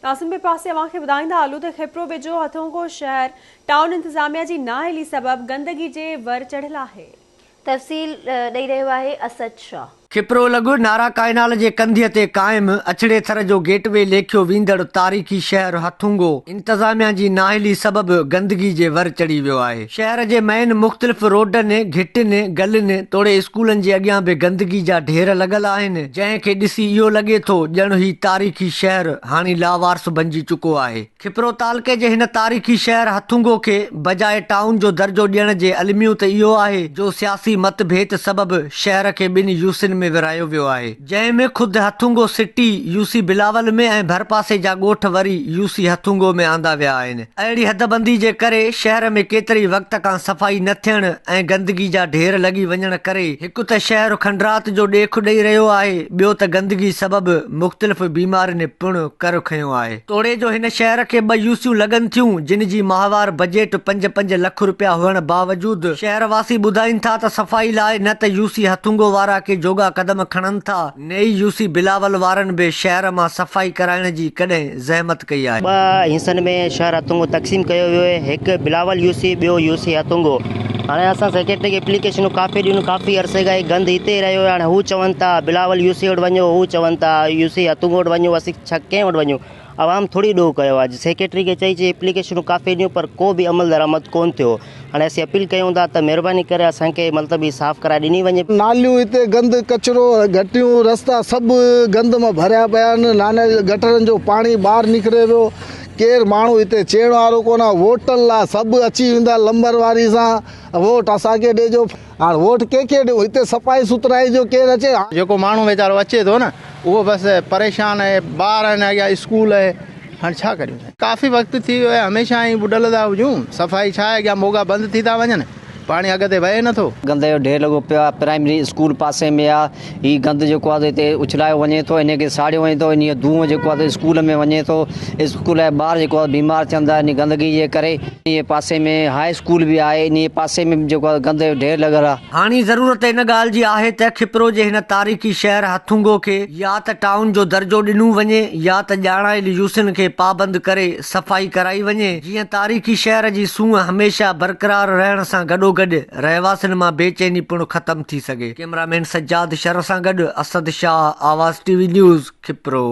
नासिम पे पासे अवांखे ॿुधाईंदा हलूं त खिपरो वेझो हथोंगो शहर टाउन इंतजामिया जी नाअहली सबब गंदगी जे वर चढ़ियल आहे। तफ़सील ॾेई रहियो आहे असद शाह। खिपरो लॻु नारा काइनाल जे कंधीअ ते क़ाइम अछड़े थर जो गेटवे लेखियो वेंदड़ तारीख़ी शहर हथुंगो इंतज़ामिया जी नाअहली सबब गंदगी जे वर चढ़ी वियो आहे। शहर जे मेन मुख़्तलिफ़ रोडनि घिटिन गलिन तोड़े स्कूलनि जे अॻियां बि गंदगी जा ढेर लॻल आहिनि, जंहिंखे ॾिसी इहो लॻे थो ॼण ही तारीख़ी शहर हाणे लावारस बणिजी चुको आहे। खिपरो तालके जे हिन तारीख़ी शहर हथुंगो खे बजाए टाउन जो दर्जो ॾियण जे अलमियो त इहो आहे जो सियासी मतभेद सबब शहर खे ॿिनि यूसिन में विरायो वियो आहे, जंहिंमें ख़ुदि हथुंगो सिटी यूसी बिलावल में ऐं भरपासे जा ॻोठ वरी यूसी हथुंगो में आंदा विया आहिनि। अहिड़ी हदबंदी जे करे शहर में केतिरी वक़्त खां सफ़ाई न थियण ऐं गंदगी जा ढेर लॻी वञण करे हिकु त शहर खंडरात जो ॾेख ॾेई रहियो आहे, ॿियो त गंदगी सबब मुख़्तलिफ़ बीमारियुनि पिणु कर खंयो आहे। तोड़े जो हिन शहर खे 2 यूसियूं लॻनि थियूं, जिन जी माहवार बजट 5-5 लख रुपया हुअण बावजूद शहरवासी ॿुधाइनि था त सफ़ाई लाइ न त यूसी हथुंगो वारा के जोगा कदम खणनि था, नई यूसी बिलावल वारनि बि शहर मां सफ़ाई कराइण जी कॾहिं ज़हमत कई आहे। 2 हिसनि में शहर हथुंगो तक़सीम कयो वियो आहे, हिकु बिलावल यूसी, ॿियो यूसी हथुंगो। हाणे असां सेक्रेटरी खे एप्लीकेशनूं काफ़ी ॾिनियूं, काफ़ी अरसे खां गंद हिते ई रहियो आहे। हाणे हू चवनि था बिलावल यूसी वटि वञो, हू चवनि था यूसी हथुंगो वटि वञो, असीं छा कंहिं वटि वञूं? आवाम थोरी ॾोह कयो आहे। सेक्रेटरी खे चई एप्लीकेशनूं काफ़ी ॾिनियूं पर को बि अमल दरामद कोन थियो। हाणे असीं अपील कयूं था त महिरबानी करे असांखे मतिलबु ही साफ़ कराए ॾिनी वञे। नालियूं हिते गंद कचिरो घटियूं रस्ता सभु गंद मां भरिया पिया आहिनि, नाले गटरनि जो पाणी ॿाहिरि निकिरे पियो, केरु माण्हू हिते चइण वारो कोन आहे। वोटनि लाइ सभु अची वेंदा लंबरवारी सां, वोट असांखे ॾिजो। हाणे वोट कंहिंखे ॾियो? हिते सफ़ाई सुथराई जो केरु अचे? जेको माण्हू वीचारो अचे थो न उहो बसि परेशान आहे, ॿार आहिनि अॻियां स्कूल आहे, हाणे छा करियूं? काफ़ी वक़्तु थी वियो आहे, हमेशह ई ॿुॾल था हुजूं। सफ़ाई छा आहे, अॻियां मोगा बंदि थी था वञनि, पाणी अॻिते वहे नथो। गंद जो ढेर लॻो पियो आहे, प्राइमरी स्कूल पासे में आहे, हीउ गंद जेको आहे हिते उछलायो वञे थो, इनखे साड़ियो वञे थो, इन धुओं जेको आहे स्कूल में वञे थो, स्कूल जा ॿार जेको आहे बीमार थियनि था इन गंदगी जे करे। इन पासे में हाई स्कूल बि आहे, इन पासे में जेको आहे गंद जो ढेर लॻल आहे। हाणे ज़रूरत इन ॻाल्हि जी आहे त खिपरो जे हिन तारीख़ी शहर हथुंगो खे या त टाउन जो दर्जो ॾिनो वञे या त ॼाणायल यूसिन खे पाबंद करे सफ़ाई कराई वञे, जीअं तारीख़ी शहर जी सूंहं हमेशह बरक़रार रहण सां गॾोगॾु रहवासियुनि मां बेचैनी पिणु ख़तम थी सघे। कैमरामैन सज्जाद शर सां गॾु असद शाह, आवाज़ टीवी न्यूज़, खिपरो।